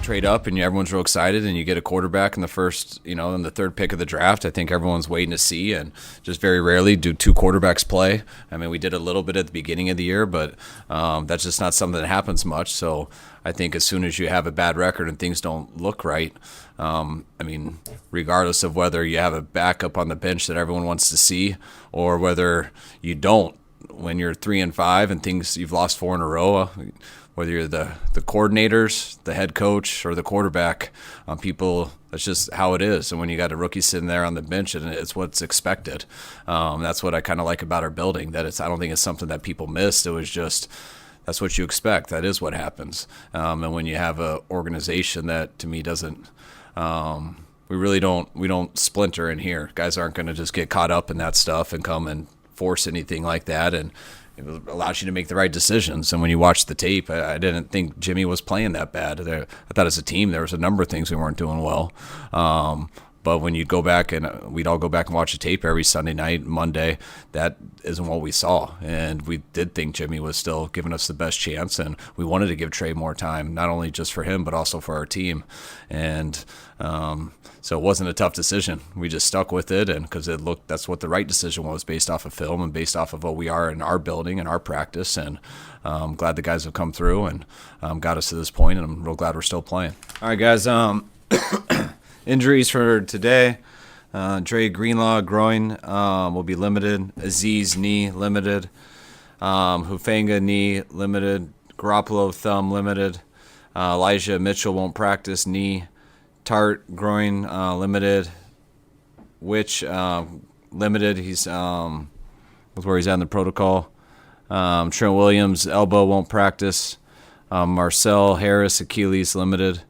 trade up and everyone's real excited and you get a quarterback in the first, in the third pick of the draft. I think everyone's waiting to see, and just very rarely do two quarterbacks play. I mean, we did a little bit at the beginning of the year, but that's just not something that happens much. So I think as soon as you have a bad record and things don't look right, regardless of whether you have a backup on the bench that everyone wants to see or whether you don't, when you're 3-5 and you've lost 4 in a row, whether you're the coordinators, the head coach, or the quarterback, people, that's just how it is. And when you got a rookie sitting there on the bench, and it's what's expected. That's what I kind of like about our building, that I don't think it's something that people missed. It was just, that's what you expect. That is what happens. And when you have an organization that, to me, doesn't, we don't splinter in here. Guys aren't going to just get caught up in that stuff and come and force anything like that, and it allows you to make the right decisions. And when you watch the tape, I didn't think Jimmy was playing that bad. I thought as a team there was a number of things we weren't doing well. But when you go back, and we'd all go back and watch the tape every Sunday night, Monday, that isn't what we saw. And we did think Jimmy was still giving us the best chance, and we wanted to give Trey more time, not only just for him, but also for our team. And so it wasn't a tough decision. We just stuck with it, and because that's what the right decision was, based off of film and based off of what we are in our building and our practice. And I'm glad the guys have come through and got us to this point, and I'm real glad we're still playing. All right, guys. Injuries for today. Dre Greenlaw, groin, will be limited. Aziz, knee, limited. Hufanga, knee, limited. Garoppolo, thumb, limited. Elijah Mitchell won't practice, knee. Tart, groin, limited. Which, limited. He's with where he's at in the protocol. Trent Williams, elbow, won't practice. Marcel Harris, Achilles, limited.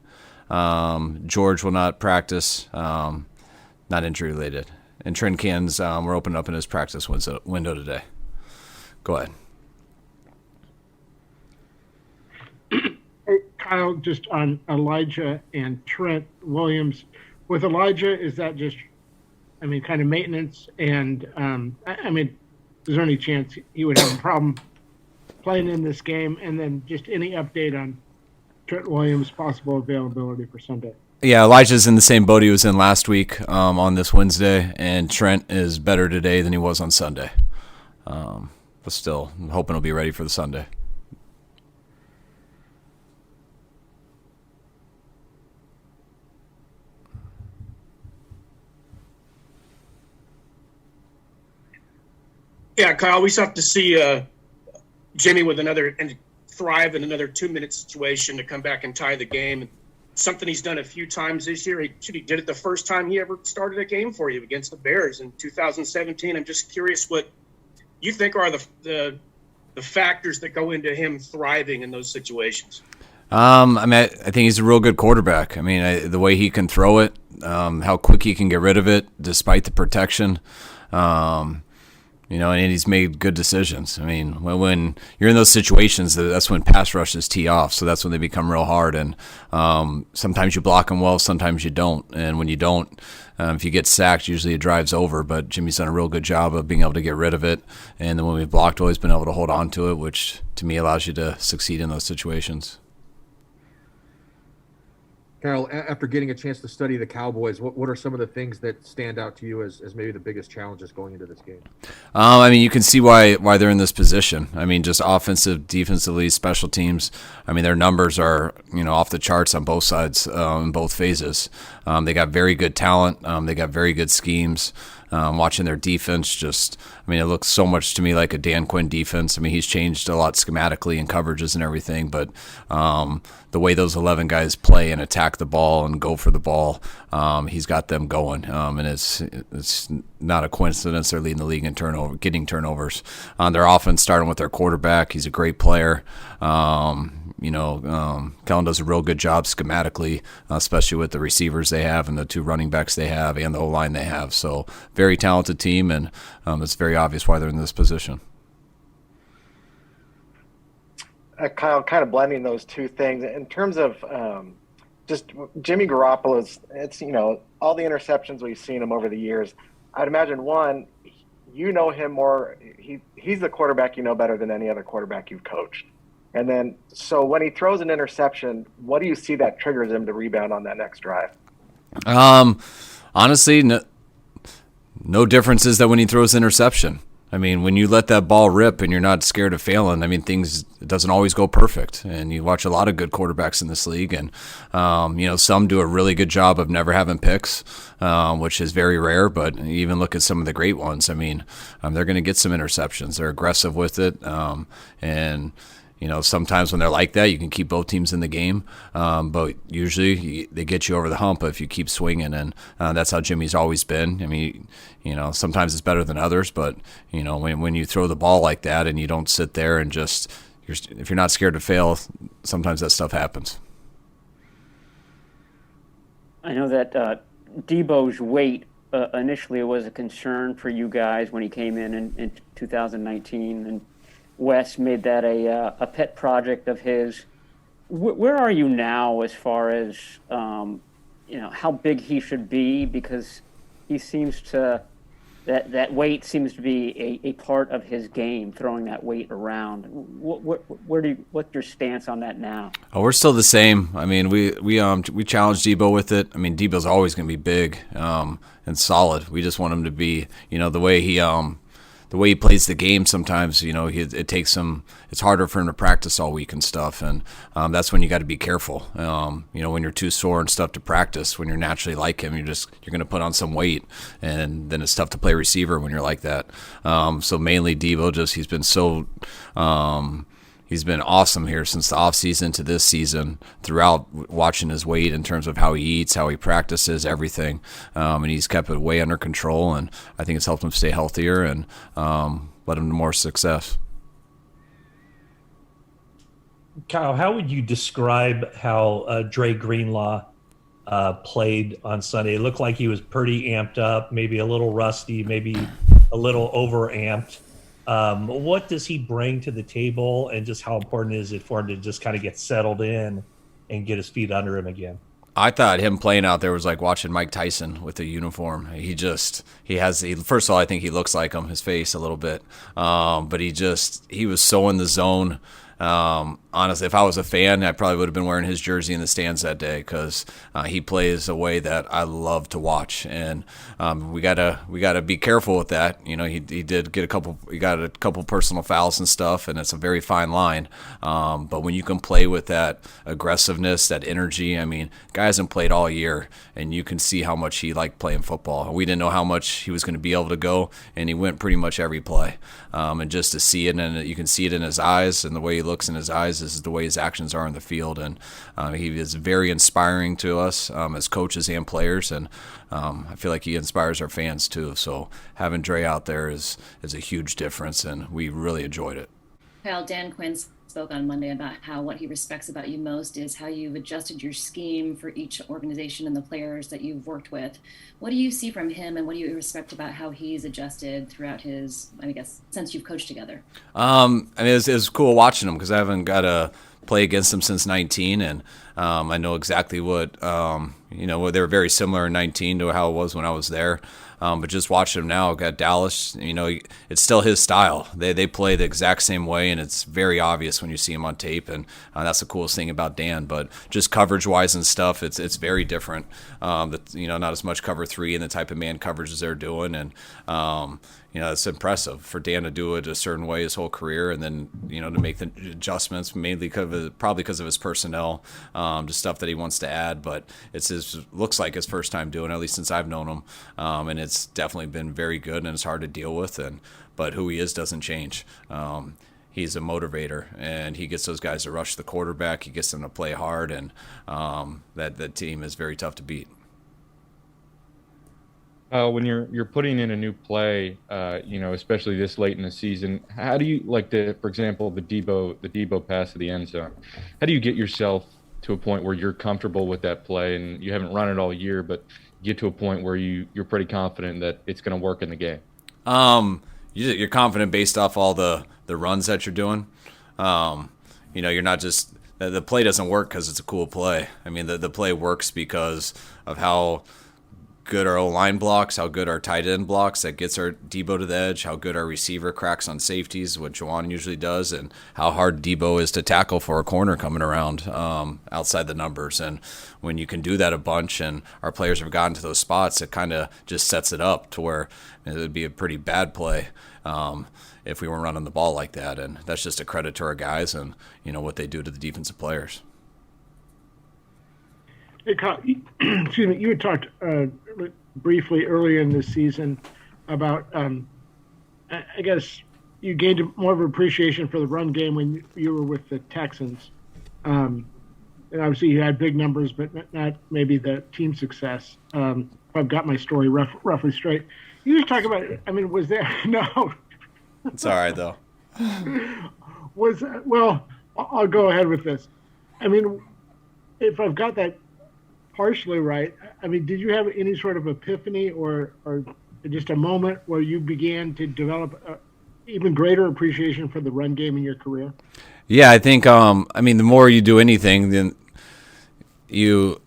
George will not practice, not injury related. And Trent Cans, we're opening up in his practice window today. Go ahead. Hey, Kyle, just on Elijah and Trent Williams. With Elijah, is that just, kind of maintenance? And, is there any chance he would have a problem playing in this game? And then just any update on Trent Williams' possible availability for Sunday? Yeah, Elijah's in the same boat he was in last week on this Wednesday, and Trent is better today than he was on Sunday. But still, I'm hoping he'll be ready for the Sunday. Yeah, Kyle, we still have to see Jimmy with thrive in another 2-minute situation to come back and tie the game. Something he's done a few times this year. He did it the first time he ever started a game for you against the Bears in 2017. I'm just curious what you think are the factors that go into him thriving in those situations. I think he's a real good quarterback. The way he can throw it, how quick he can get rid of it despite the protection. And he's made good decisions. When you're in those situations, that's when pass rushes tee off. So that's when they become real hard. And sometimes you block them well, sometimes you don't. And when you don't, if you get sacked, usually it drives over. But Jimmy's done a real good job of being able to get rid of it. And then when we've blocked, always been able to hold on to it, which to me allows you to succeed in those situations. Kyle, after getting a chance to study the Cowboys, what are some of the things that stand out to you as maybe the biggest challenges going into this game? You can see why they're in this position. Just offensive, defensively, special teams. Their numbers are off the charts on both sides, in both phases. They got very good talent. They got very good schemes. Watching their defense, it looks so much to me like a Dan Quinn defense. He's changed a lot schematically and coverages and everything, but the way those 11 guys play and attack the ball and go for the ball, he's got them going. And it's not a coincidence they're leading the league in getting turnovers. Their offense, starting with their quarterback, he's a great player. Kellen does a real good job schematically, especially with the receivers they have and the 2 running backs they have and the O-line they have. So very talented team, and it's very obvious why they're in this position. Kyle, kind of blending those two things in terms of just Jimmy Garoppolo's, all the interceptions we've seen him over the years. I'd imagine him more. He's the quarterback better than any other quarterback you've coached. And then, so when he throws an interception, what do you see that triggers him to rebound on that next drive? Honestly, no differences that when he throws interception. I mean, when you let that ball rip and you're not scared of failing, I mean, it doesn't always go perfect. And you watch a lot of good quarterbacks in this league, and some do a really good job of never having picks, which is very rare. But even look at some of the great ones. I mean, they're going to get some interceptions. They're aggressive with it, and sometimes when they're like that, you can keep both teams in the game. But usually they get you over the hump if you keep swinging. And that's how Jimmy's always been. I mean, sometimes it's better than others. But, when you throw the ball like that and you don't sit there and if you're not scared to fail, sometimes that stuff happens. I know that Deebo's weight initially was a concern for you guys when he came in 2019. And Wes made that a pet project of his. Where are you now as far as how big he should be? Because he seems to that weight seems to be a part of his game, throwing that weight around. What's your stance on that now? Oh, we're still the same. I mean, we challenged Deebo with it. I mean, Deebo's always going to be big and solid. We just want him to be, the way he plays the game sometimes, it takes him, it's harder for him to practice all week and stuff. And that's when you got to be careful. When you're too sore and stuff to practice, when you're naturally like him, you're going to put on some weight, and then it's tough to play receiver when you're like that. So mainly Deebo, he's been so, he's been awesome here since the offseason to this season, throughout watching his weight in terms of how he eats, how he practices, everything. And he's kept it way under control, and I think it's helped him stay healthier and led him to more success. Kyle, how would you describe how Dre Greenlaw played on Sunday? It looked like he was pretty amped up, maybe a little rusty, maybe a little over-amped. What does he bring to the table, and just how important is it for him to just kind of get settled in and get his feet under him again? I thought him playing out there was like watching Mike Tyson with a uniform. First of all, I think he looks like him, his face a little bit. But he was so in the zone. Honestly, if I was a fan, I probably would have been wearing his jersey in the stands that day, because he plays a way that I love to watch, and we gotta be careful with that. He did get he got a couple personal fouls and stuff, and it's a very fine line. But when you can play with that aggressiveness, that energy, I mean, guy hasn't played all year, and you can see how much he liked playing football. We didn't know how much he was going to be able to go, and he went pretty much every play. And just to see it, and you can see it in his eyes, and the way he looks in his eyes is the way his actions are in the field. And he is very inspiring to us as coaches and players, and I feel like he inspires our fans too. So having Dre out there is a huge difference, and we really enjoyed it. Kyle, Dan Quinn spoke on Monday about how what he respects about you most is how you've adjusted your scheme for each organization and the players that you've worked with. What do you see from him, and what do you respect about how he's adjusted throughout his, since you've coached together? It was cool watching him, because I haven't got to play against him since 19, and I know exactly what, they were very similar in 19 to how it was when I was there. But just watching him now, got Dallas, it's still his style. They play the exact same way, and it's very obvious when you see him on tape, and that's the coolest thing about Dan. But just coverage-wise and stuff, it's very different. Not as much cover 3 and the type of man coverages they're doing, and it's impressive for Dan to do it a certain way his whole career, and then to make the adjustments, mainly probably because of his personnel, just stuff that he wants to add. But looks like his first time doing it, at least since I've known him, and it's definitely been very good, and it's hard to deal with. But who he is doesn't change. He's a motivator, and he gets those guys to rush the quarterback. He gets them to play hard, and that team is very tough to beat. When you're putting in a new play, especially this late in the season, how do you for example, the Deebo pass to the end zone? How do you get yourself to a point where you're comfortable with that play, and you haven't run it all year, but get to a point where you're pretty confident that it's going to work in the game? You're confident based off all the runs that you're doing. You're not just the play doesn't work because it's a cool play. I mean, the play works because of how good our O-line blocks, how good our tight end blocks, that gets our Deebo to the edge, how good our receiver cracks on safeties, what Juwan usually does, and how hard Deebo is to tackle for a corner coming around outside the numbers. And when you can do that a bunch and our players have gotten to those spots, it kind of just sets it up to where it would be a pretty bad play if we weren't running the ball like that. And that's just a credit to our guys and, what they do to the defensive players. Hey, Kyle, excuse me. You had talked briefly earlier in this season about, I guess, you gained more of an appreciation for the run game when you were with the Texans. And obviously you had big numbers, but not maybe the team success. If I've got my story roughly straight. You just talk about, was there – no. It's all right, though. Well, I'll go ahead with this. If I've got that partially right, did you have any sort of epiphany or just a moment where you began to develop even greater appreciation for the run game in your career? Yeah, I think, the more you do anything, then you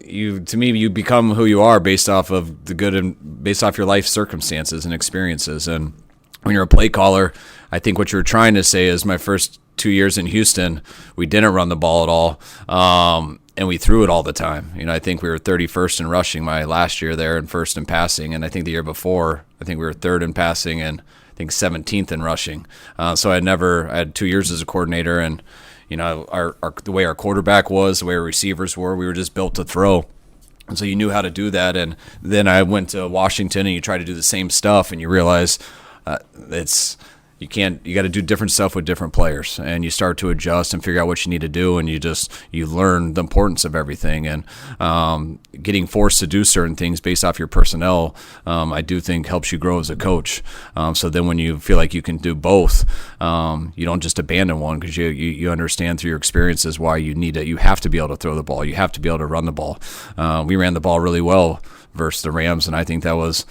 to me, you become who you are based off of the good and based off your life circumstances and experiences. And when you're a play caller, I think what you're trying to say is my first 2 years in Houston, we didn't run the ball at all. And we threw it all the time. I think we were 31st in rushing my last year there and first in passing. And I think the year before, I think we were third in passing and I think 17th in rushing. So I had 2 years as a coordinator, and the way our quarterback was, the way our receivers were, we were just built to throw. And so you knew how to do that. And then I went to Washington and you try to do the same stuff and you realize you got to do different stuff with different players, and you start to adjust and figure out what you need to do, and you learn the importance of everything. And getting forced to do certain things based off your personnel, I do think helps you grow as a coach. So then when you feel like you can do both, you don't just abandon one, because you understand through your experiences why you have to be able to throw the ball, you have to be able to run the ball. We ran the ball really well versus the Rams, and I think that was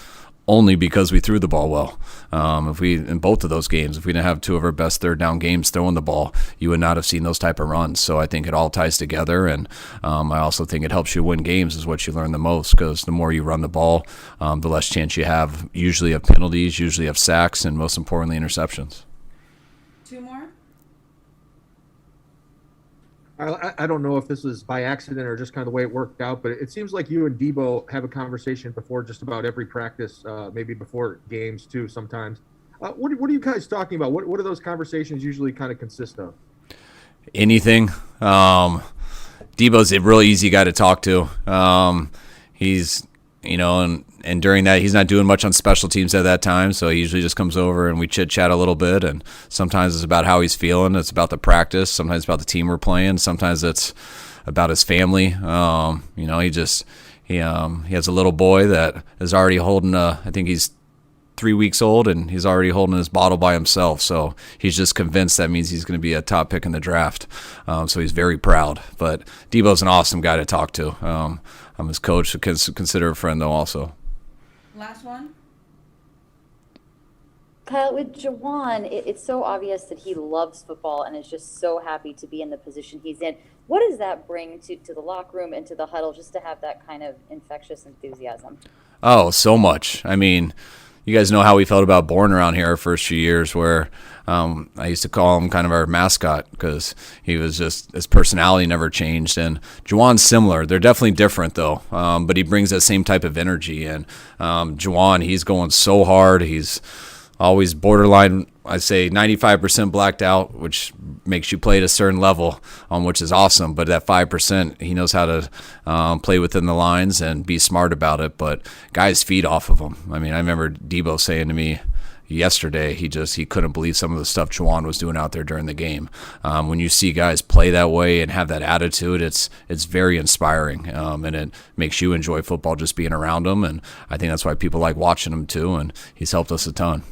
only because we threw the ball well. In both of those games, if we didn't have two of our best third down games throwing the ball, you would not have seen those type of runs. So I think it all ties together, and I also think it helps you win games is what you learn the most, because the more you run the ball, the less chance you have usually of penalties, usually of sacks, and most importantly, interceptions. Two more? I don't know if this was by accident or just kind of the way it worked out, but it seems like you and Deebo have a conversation before just about every practice, maybe before games too sometimes. What are you guys talking about? What do those conversations usually kind of consist of? Anything. Deebo's a really easy guy to talk to. He's, and during that, he's not doing much on special teams at that time, so he usually just comes over and we chit-chat a little bit, and sometimes it's about how he's feeling, it's about the practice, sometimes it's about the team we're playing, sometimes it's about his family. He has a little boy that is already holding I think he's 3 weeks old, and he's already holding his bottle by himself, so he's just convinced that means he's going to be a top pick in the draft. So he's very proud. But Deebo's an awesome guy to talk to. I'm his coach, so consider a friend though also. Last one. Kyle, with Juwan, it's so obvious that he loves football and is just so happy to be in the position he's in. What does that bring to the locker room and to the huddle, just to have that kind of infectious enthusiasm? Oh, so much. You guys know how we felt about Bourne around here our first few years, where I used to call him kind of our mascot, because he was just, his personality never changed. And Juwan's similar. They're definitely different, though, but he brings that same type of energy. And Juwan, he's going so hard. He's always borderline, I say 95% blacked out, which makes you play at a certain level, which is awesome. But at 5%, he knows how to play within the lines and be smart about it. But guys feed off of him. I remember Deebo saying to me yesterday, he couldn't believe some of the stuff Juwan was doing out there during the game. When you see guys play that way and have that attitude, it's very inspiring, and it makes you enjoy football just being around them. And I think that's why people like watching him too, and he's helped us a ton.